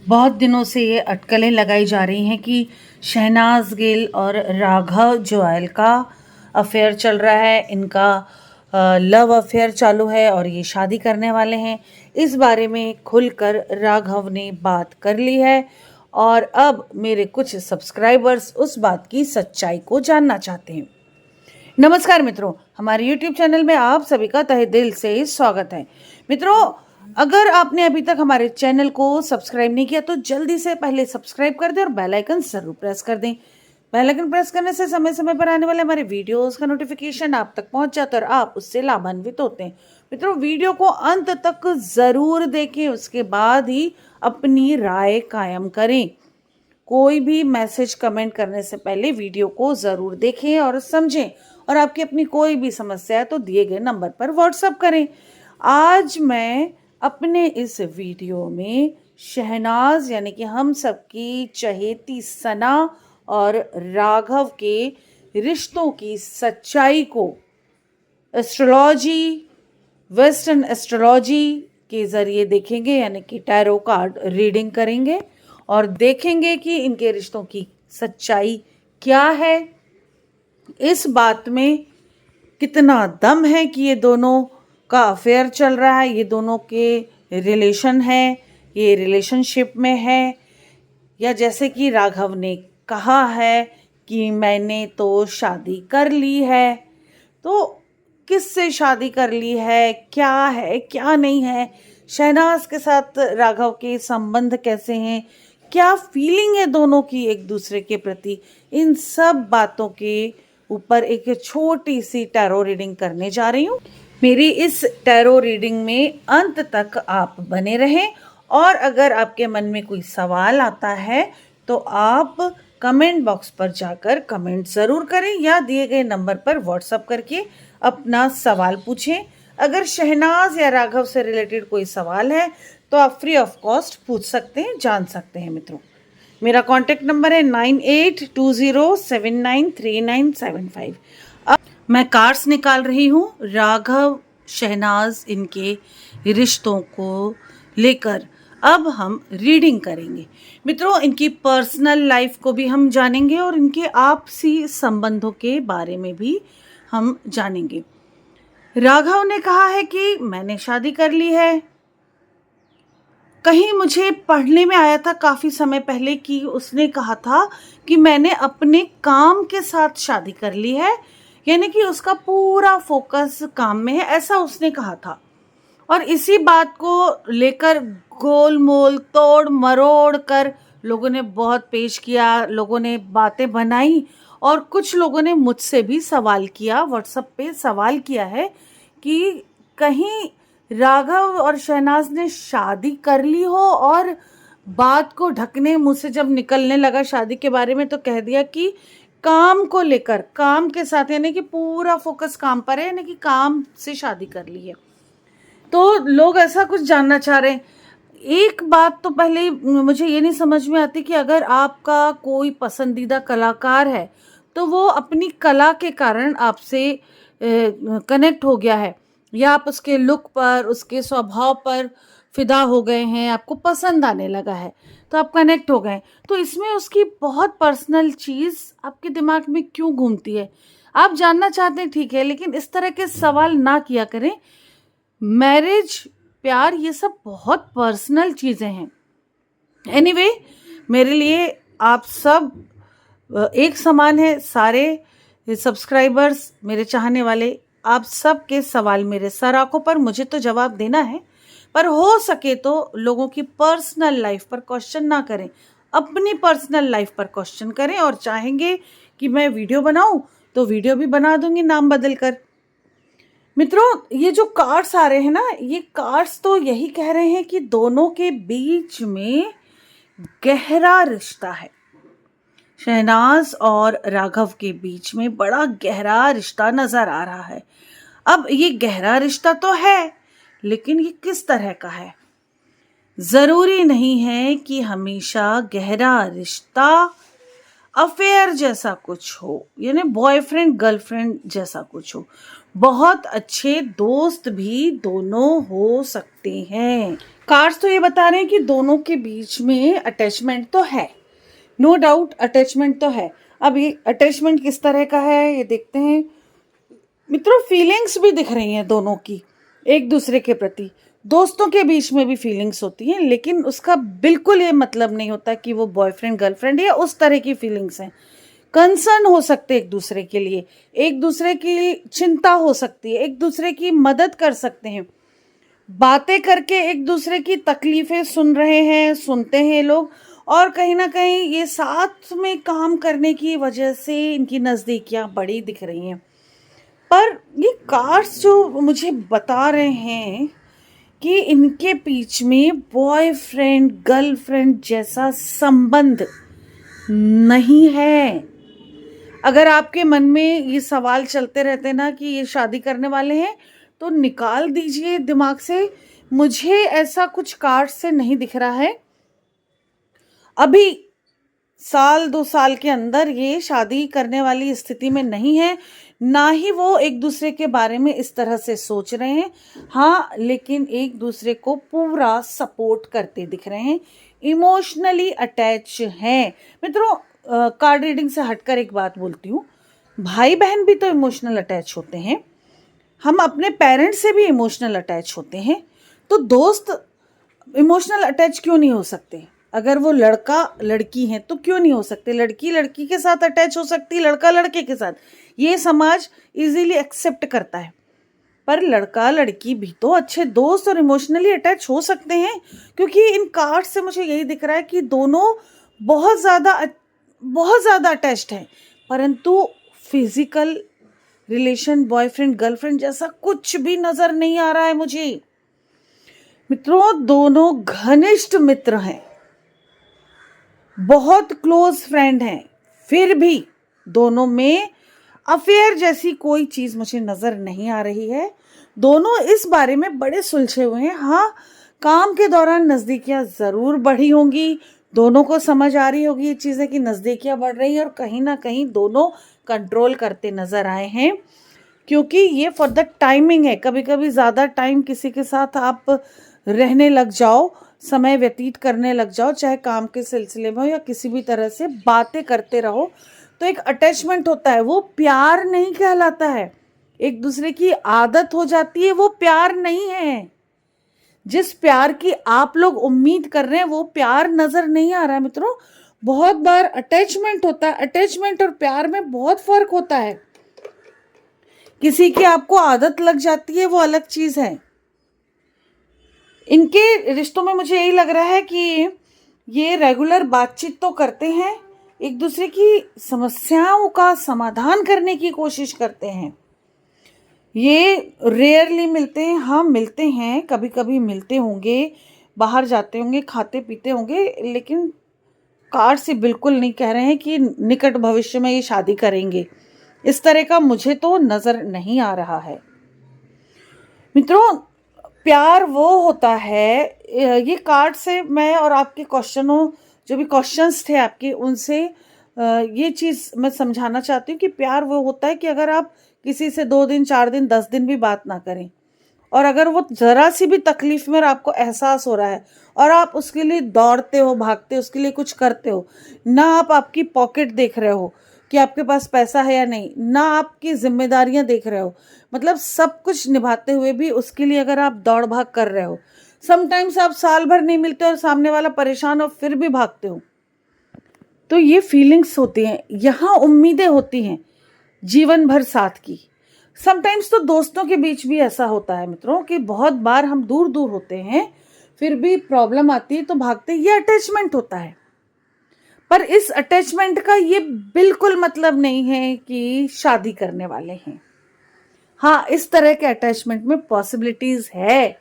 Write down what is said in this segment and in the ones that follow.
बहुत दिनों से ये अटकलें लगाई जा रही हैं कि शहनाज गिल और राघव जुएल का अफेयर चल रहा है, इनका लव अफेयर चालू है और ये शादी करने वाले हैं। इस बारे में खुलकर राघव ने बात कर ली है और अब मेरे कुछ सब्सक्राइबर्स उस बात की सच्चाई को जानना चाहते हैं। नमस्कार मित्रों, हमारे YouTube चैनल में आप सभी का तहे दिल से स्वागत है। मित्रों, अगर आपने अभी तक हमारे चैनल को सब्सक्राइब नहीं किया तो जल्दी से पहले सब्सक्राइब कर दें और बेल आइकन जरूर प्रेस कर दें। बेल आइकन प्रेस करने से समय समय पर आने वाले हमारे वीडियोस का नोटिफिकेशन आप तक पहुंच जाता है और आप उससे लाभान्वित होते हैं। मित्रों, वीडियो को अंत तक जरूर देखें, उसके बाद ही अपनी राय कायम करें। कोई भी मैसेज कमेंट करने से पहले वीडियो को ज़रूर देखें और समझें, और आपकी अपनी कोई भी समस्या है तो दिए गए नंबर पर व्हाट्सएप करें। आज मैं अपने इस वीडियो में शहनाज यानी कि हम सबकी चहेती सना और राघव के रिश्तों की सच्चाई को एस्ट्रोलॉजी, वेस्टर्न एस्ट्रोलॉजी के ज़रिए देखेंगे, यानी कि टैरो कार्ड रीडिंग करेंगे और देखेंगे कि इनके रिश्तों की सच्चाई क्या है, इस बात में कितना दम है कि ये दोनों का अफेयर चल रहा है, ये दोनों के रिलेशन है, ये रिलेशनशिप में है, या जैसे कि राघव ने कहा है कि मैंने तो शादी कर ली है। तो किससे शादी कर ली है क्या नहीं है, शहनाज के साथ राघव के संबंध कैसे हैं, क्या फीलिंग है दोनों की एक दूसरे के प्रति, इन सब बातों के ऊपर एक छोटी सी टैरो रीडिंग करने जा रही हूँ। मेरी इस टैरो रीडिंग में अंत तक आप बने रहें, और अगर आपके मन में कोई सवाल आता है तो आप कमेंट बॉक्स पर जाकर कमेंट ज़रूर करें या दिए गए नंबर पर व्हाट्सएप करके अपना सवाल पूछें। अगर शहनाज या राघव से रिलेटेड कोई सवाल है तो आप फ्री ऑफ कॉस्ट पूछ सकते हैं, जान सकते हैं। मित्रों, मेरा कॉन्टेक्ट नंबर है 9820793975। अब मैं कार्ड्स निकाल रही हूँ राघव शहनाज इनके रिश्तों को लेकर। अब हम रीडिंग करेंगे। मित्रों, इनकी पर्सनल लाइफ को भी हम जानेंगे और इनके आपसी संबंधों के बारे में भी हम जानेंगे। राघव ने कहा है कि मैंने शादी कर ली है। कहीं मुझे पढ़ने में आया था काफ़ी समय पहले कि उसने कहा था कि मैंने अपने काम के साथ शादी कर ली है, यानी कि उसका पूरा फोकस काम में है, ऐसा उसने कहा था। और इसी बात को लेकर गोल मोल तोड़ मरोड़ कर लोगों ने बहुत पेश किया, लोगों ने बातें बनाई, और कुछ लोगों ने मुझसे भी सवाल किया, व्हाट्सएप पे सवाल किया है कि कहीं राघव और शहनाज ने शादी कर ली हो, और बात को ढकने मुंह से जब निकलने लगा शादी के बारे में तो कह दिया कि काम को लेकर, काम के साथ, यानी कि पूरा फोकस काम पर है, यानी कि काम से शादी कर ली है। तो लोग ऐसा कुछ जानना चाह रहे हैं। एक बात तो पहले मुझे ये नहीं समझ में आती कि अगर आपका कोई पसंदीदा कलाकार है तो वो अपनी कला के कारण आपसे कनेक्ट हो गया है, या आप उसके लुक पर, उसके स्वभाव पर फिदा हो गए हैं, आपको पसंद आने लगा है तो आप कनेक्ट हो गए। तो इसमें उसकी बहुत पर्सनल चीज़ आपके दिमाग में क्यों घूमती है, आप जानना चाहते हैं, ठीक है, लेकिन इस तरह के सवाल ना किया करें। मैरिज, प्यार, ये सब बहुत पर्सनल चीज़ें हैं। एनीवे, मेरे लिए आप सब एक समान है। सारे सब्सक्राइबर्स, मेरे चाहने वाले, आप सब के सवाल मेरे सर आंखों पर, मुझे तो जवाब देना है, पर हो सके तो लोगों की पर्सनल लाइफ पर क्वेश्चन ना करें, अपनी पर्सनल लाइफ पर क्वेश्चन करें। और चाहेंगे कि मैं वीडियो बनाऊं तो वीडियो भी बना दूंगी नाम बदल कर। मित्रों, ये जो कार्ड्स आ रहे हैं ना, ये कार्ड्स तो यही कह रहे हैं कि दोनों के बीच में गहरा रिश्ता है। शहनाज और राघव के बीच में बड़ा गहरा रिश्ता नजर आ रहा है। अब ये गहरा रिश्ता तो है, लेकिन ये किस तरह का है? जरूरी नहीं है कि हमेशा गहरा रिश्ता अफेयर जैसा कुछ हो, यानी बॉयफ्रेंड गर्लफ्रेंड जैसा कुछ हो। बहुत अच्छे दोस्त भी दोनों हो सकते हैं। कार्ड्स तो ये बता रहे हैं कि दोनों के बीच में अटैचमेंट तो है, नो डाउट अटैचमेंट तो है। अब ये अटैचमेंट किस तरह का है ये देखते हैं। मित्रों, फीलिंग्स भी दिख रही हैं दोनों की एक दूसरे के प्रति। दोस्तों के बीच में भी फीलिंग्स होती हैं, लेकिन उसका बिल्कुल ये मतलब नहीं होता कि वो बॉयफ्रेंड गर्लफ्रेंड या उस तरह की फीलिंग्स हैं। कंसर्न हो सकते एक दूसरे के लिए, एक दूसरे की चिंता हो सकती है, एक दूसरे की मदद कर सकते हैं, बातें करके एक दूसरे की तकलीफें सुन रहे हैं, सुनते हैं लोग, और कहीं ना कहीं ये साथ में काम करने की वजह से इनकी नज़दीकियां बड़ी दिख रही हैं। पर ये कार्ड्स जो मुझे बता रहे हैं कि इनके बीच में बॉयफ्रेंड गर्लफ्रेंड जैसा संबंध नहीं है। अगर आपके मन में ये सवाल चलते रहते ना कि ये शादी करने वाले हैं, तो निकाल दीजिए दिमाग से। मुझे ऐसा कुछ कार्ड से नहीं दिख रहा है। अभी साल 2 साल के अंदर ये शादी करने वाली स्थिति में नहीं है, ना ही वो एक दूसरे के बारे में इस तरह से सोच रहे हैं। हाँ, लेकिन एक दूसरे को पूरा सपोर्ट करते दिख रहे हैं, इमोशनली अटैच हैं। मित्रों, कार्ड रीडिंग से हटकर एक बात बोलती हूँ, भाई बहन भी तो इमोशनल अटैच होते हैं। हम अपने पेरेंट्स से भी इमोशनल अटैच होते हैं, तो दोस्त इमोशनल अटैच क्यों नहीं हो सकते? अगर वो लड़का लड़की है तो क्यों नहीं हो सकते? लड़की लड़की के साथ अटैच हो सकती है, लड़का लड़के के साथ, ये समाज इजीली एक्सेप्ट करता है। पर लड़का लड़की भी तो अच्छे दोस्त और इमोशनली अटैच हो सकते हैं, क्योंकि इन कार्ड से मुझे यही दिख रहा है कि दोनों बहुत ज़्यादा अटैच्ड हैं, परंतु फिजिकल रिलेशन बॉयफ्रेंड गर्लफ्रेंड जैसा कुछ भी नजर नहीं आ रहा है मुझे। मित्रों, दोनों घनिष्ठ मित्र हैं, बहुत क्लोज फ्रेंड हैं, फिर भी दोनों में अफेयर जैसी कोई चीज मुझे नजर नहीं आ रही है। दोनों इस बारे में बड़े सुलझे हुए हैं। हाँ, काम के दौरान नजदीकियां जरूर बढ़ी होंगी, दोनों को समझ आ रही होगी ये चीजें कि नजदीकियां बढ़ रही है, और कहीं ना कहीं दोनों कंट्रोल करते नजर आए हैं, क्योंकि ये फॉर द टाइमिंग है। कभी कभी ज़्यादा टाइम किसी के साथ आप रहने लग जाओ, समय व्यतीत करने लग जाओ, चाहे काम के सिलसिले में हो या किसी भी तरह से बातें करते रहो, तो एक अटैचमेंट होता है, वो प्यार नहीं कहलाता है। एक दूसरे की आदत हो जाती है, वो प्यार नहीं है। जिस प्यार की आप लोग उम्मीद कर रहे हैं वो प्यार नजर नहीं आ रहा है। मित्रों, बहुत बार अटैचमेंट होता है, अटैचमेंट और प्यार में बहुत फर्क होता है। किसी की आपको आदत लग जाती है, वो अलग चीज है। इनके रिश्तों में मुझे यही लग रहा है कि ये रेगुलर बातचीत तो करते हैं, एक दूसरे की समस्याओं का समाधान करने की कोशिश करते हैं। ये रेयरली मिलते हैं, हाँ मिलते हैं, कभी कभी मिलते होंगे, बाहर जाते होंगे, खाते पीते होंगे, लेकिन कार्ड से बिल्कुल नहीं कह रहे हैं कि निकट भविष्य में ये शादी करेंगे। इस तरह का मुझे तो नजर नहीं आ रहा है। मित्रों, प्यार वो होता है, ये कार्ड से मैं और आपके क्वेश्चनों, जो भी क्वेश्चंस थे आपके, उनसे ये चीज़ मैं समझाना चाहती हूँ कि प्यार वो होता है कि अगर आप किसी से 2 दिन 4 दिन 10 दिन भी बात ना करें, और अगर वो ज़रा सी भी तकलीफ में आपको एहसास हो रहा है और आप उसके लिए दौड़ते हो, भागते हो, उसके लिए कुछ करते हो, ना आप आपकी पॉकेट देख रहे हो कि आपके पास पैसा है या नहीं, ना आपकी जिम्मेदारियां देख रहे हो, मतलब सब कुछ निभाते हुए भी उसके लिए अगर आप दौड़ भाग कर रहे हो, समटाइम्स आप साल भर नहीं मिलते और सामने वाला परेशान हो फिर भी भागते हो, तो ये फीलिंग्स होती हैं। यहाँ उम्मीदें होती हैं जीवन भर साथ की। समटाइम्स तो दोस्तों के बीच भी ऐसा होता है मित्रों कि बहुत बार हम दूर दूर होते हैं, फिर भी प्रॉब्लम आती है तो भागते, ये अटैचमेंट होता है। पर इस अटैचमेंट का ये बिल्कुल मतलब नहीं है कि शादी करने वाले हैं। हाँ, इस तरह के अटैचमेंट में पॉसिबिलिटीज है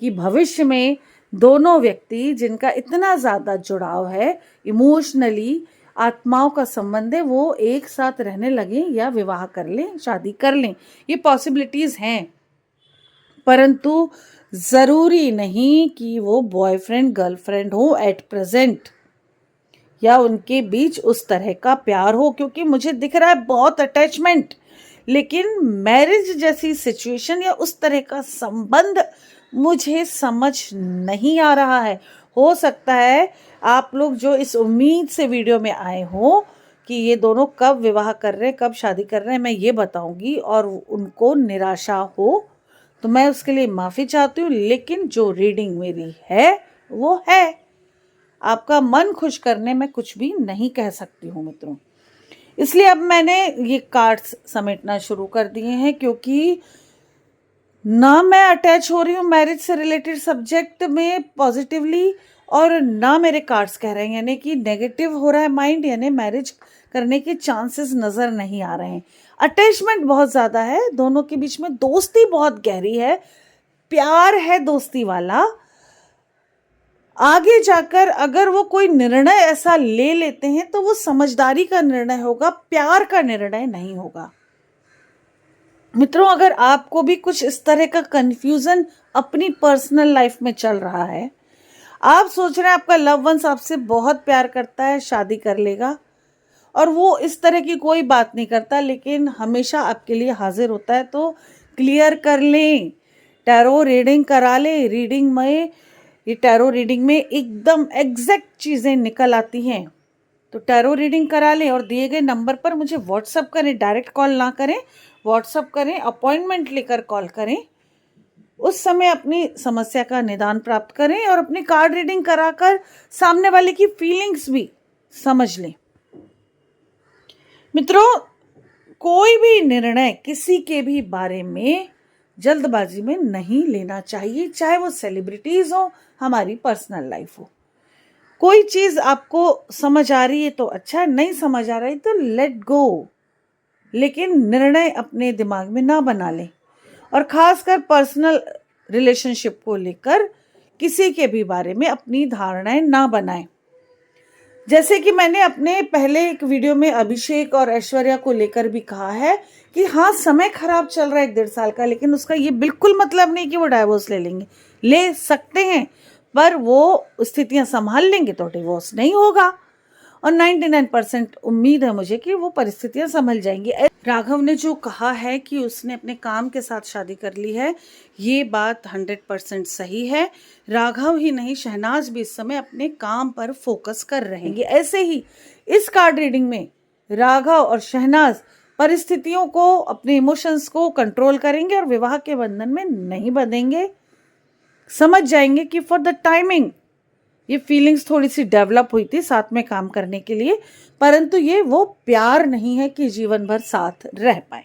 कि भविष्य में दोनों व्यक्ति जिनका इतना ज़्यादा जुड़ाव है, इमोशनली आत्माओं का संबंध है, वो एक साथ रहने लगे या विवाह कर लें, शादी कर लें, ये पॉसिबिलिटीज हैं। परंतु ज़रूरी नहीं कि वो बॉयफ्रेंड गर्लफ्रेंड हो एट प्रेजेंट, या उनके बीच उस तरह का प्यार हो, क्योंकि मुझे दिख रहा है बहुत अटैचमेंट, लेकिन मैरिज जैसी सिचुएशन या उस तरह का संबंध मुझे समझ नहीं आ रहा है। हो सकता है आप लोग जो इस उम्मीद से वीडियो में आए हो कि ये दोनों कब विवाह कर रहे हैं, कब शादी कर रहे हैं, मैं ये बताऊंगी, और उनको निराशा हो तो मैं उसके लिए माफ़ी चाहती हूँ। लेकिन जो रीडिंग मेरी है वो है, आपका मन खुश करने में कुछ भी नहीं कह सकती हूँ मित्रों। इसलिए अब मैंने ये कार्ड्स समेटना शुरू कर दिए हैं, क्योंकि ना मैं अटैच हो रही हूँ मैरिज से रिलेटेड सब्जेक्ट में पॉजिटिवली, और ना मेरे कार्ड्स कह रहे हैं यानी कि नेगेटिव हो रहा है माइंड, यानी मैरिज करने के चांसेस नज़र नहीं आ रहे हैं। अटैचमेंट बहुत ज़्यादा है दोनों के बीच में, दोस्ती बहुत गहरी है, प्यार है दोस्ती वाला। आगे जाकर अगर वो कोई निर्णय ऐसा ले लेते हैं तो वो समझदारी का निर्णय होगा, प्यार का निर्णय नहीं होगा। मित्रों, अगर आपको भी कुछ इस तरह का कंफ्यूजन अपनी पर्सनल लाइफ में चल रहा है, आप सोच रहे हैं आपका लव वंस आपसे बहुत प्यार करता है, शादी कर लेगा, और वो इस तरह की कोई बात नहीं करता लेकिन हमेशा आपके लिए हाजिर होता है, तो क्लियर कर लें, टैरो रीडिंग करा लें। रीडिंग में, ये टैरो रीडिंग में एकदम एग्जैक्ट चीज़ें निकल आती हैं, तो टैरो रीडिंग करा लें और दिए गए नंबर पर मुझे व्हाट्सअप करें। डायरेक्ट कॉल ना करें, व्हाट्सअप करें, अपॉइंटमेंट लेकर कॉल करें। उस समय अपनी समस्या का निदान प्राप्त करें और अपनी कार्ड रीडिंग कराकर सामने वाले की फीलिंग्स भी समझ लें। मित्रों, कोई भी निर्णय किसी के भी बारे में जल्दबाजी में नहीं लेना चाहिए, चाहे वो सेलिब्रिटीज हो, हमारी पर्सनल लाइफ हो। कोई चीज आपको समझ आ रही है तो अच्छा, नहीं समझ आ रही तो लेट गो, लेकिन निर्णय अपने दिमाग में ना बना लें, और खासकर पर्सनल रिलेशनशिप को लेकर किसी के भी बारे में अपनी धारणाएं ना बनाएं। जैसे कि मैंने अपने पहले एक वीडियो में अभिषेक और ऐश्वर्या को लेकर भी कहा है कि हाँ, समय खराब चल रहा है 1.5 साल का, लेकिन उसका ये बिल्कुल मतलब नहीं कि वो डाइवोर्स ले लेंगे। ले सकते हैं, पर वो स्थितियां संभाल लेंगे तो डिवोर्स नहीं होगा, और 99% उम्मीद है मुझे कि वो परिस्थितियां संभल जाएंगी। राघव ने जो कहा है कि उसने अपने काम के साथ शादी कर ली है, ये बात 100% सही है। राघव ही नहीं, शहनाज भी इस समय अपने काम पर फोकस कर रहेंगे। ऐसे ही इस कार्ड रीडिंग में राघव और शहनाज परिस्थितियों को, अपने इमोशंस को कंट्रोल करेंगे और विवाह के बंधन में नहीं बंधेंगे। समझ जाएंगे कि फॉर द टाइमिंग ये फीलिंग्स थोड़ी सी डेवलप हुई थी साथ में काम करने के लिए, परंतु ये वो प्यार नहीं है कि जीवन भर साथ रह पाए।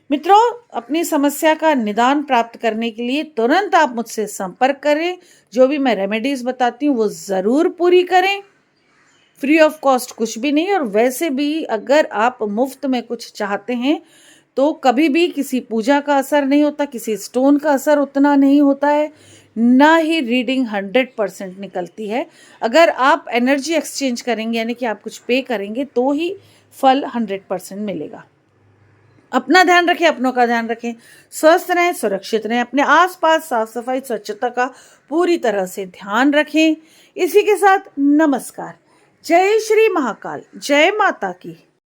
मित्रों, अपनी समस्या का निदान प्राप्त करने के लिए तुरंत आप मुझसे संपर्क करें। जो भी मैं रेमेडीज बताती हूँ वो ज़रूर पूरी करें, फ्री ऑफ कॉस्ट कुछ भी नहीं। और वैसे भी अगर आप मुफ्त में कुछ चाहते हैं तो कभी भी किसी पूजा का असर नहीं होता, किसी स्टोन का असर उतना नहीं होता है, ना ही रीडिंग 100% निकलती है। अगर आप एनर्जी एक्सचेंज करेंगे यानी कि आप कुछ पे करेंगे तो ही फल 100% मिलेगा। अपना ध्यान रखें, अपनों का ध्यान रखें, स्वस्थ रहें, सुरक्षित रहें, अपने आसपास साफ सफाई स्वच्छता का पूरी तरह से ध्यान रखें। इसी के साथ नमस्कार। जय श्री महाकाल, जय माता की।